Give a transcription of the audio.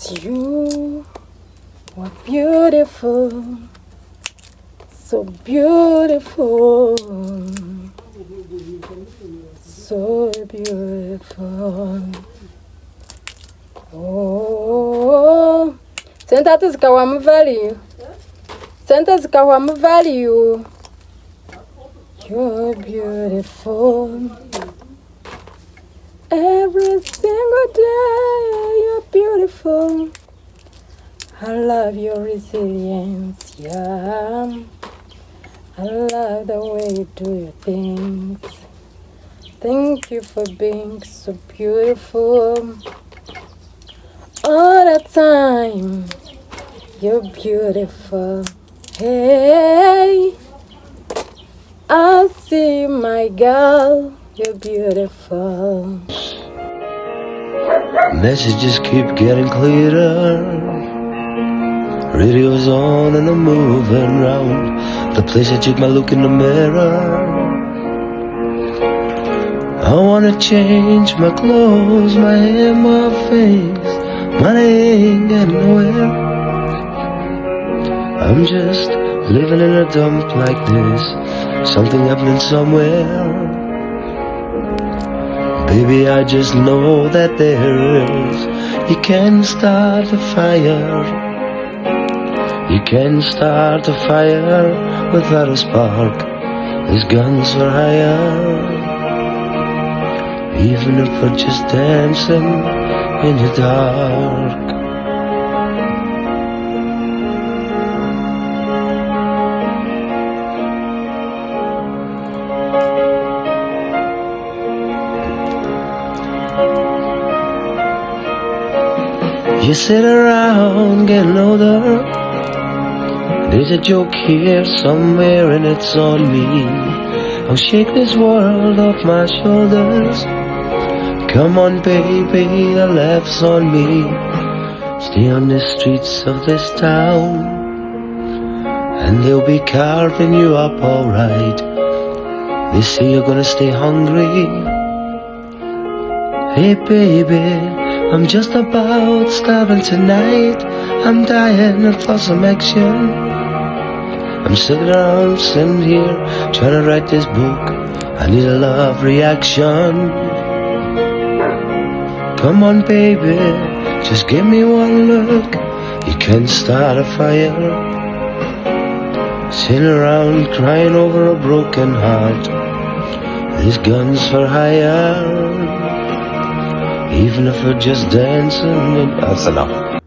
You were beautiful, so beautiful, so beautiful. Oh, senta tuzikawa value. Senta zikawa value. You're beautiful. Every single day you're beautiful. I love your resilience, yeah. I love the way you do your things. Thank you for being so beautiful. All the time, you're beautiful. Hey, I see my girl, you're beautiful. Messages keep getting clearer. Radio's on and I'm moving round the place I take my look in the mirror. I wanna change my clothes, my hair, my face, but I ain't getting nowhere. I'm just living in a dump like this, something happening somewhere. Baby, I just know that there is. You can start a fire. You can start a fire without a spark. These guns are higher. Even if we're just dancing in the dark. You sit around getting older. There's a joke here somewhere and it's on me. I'll shake this world off my shoulders. Come on baby, the laugh's on me. Stay on the streets of this town and they'll be carving you up alright. They say you're gonna stay hungry. Hey baby, I'm just about starving tonight. I'm dying for some action. I'm sitting around, sitting here, trying to write this book. I need a love reaction. Come on baby, just give me one look. You can start a fire. Sitting around crying over a broken heart. These guns for hire. Even if we're just dancing, that's enough.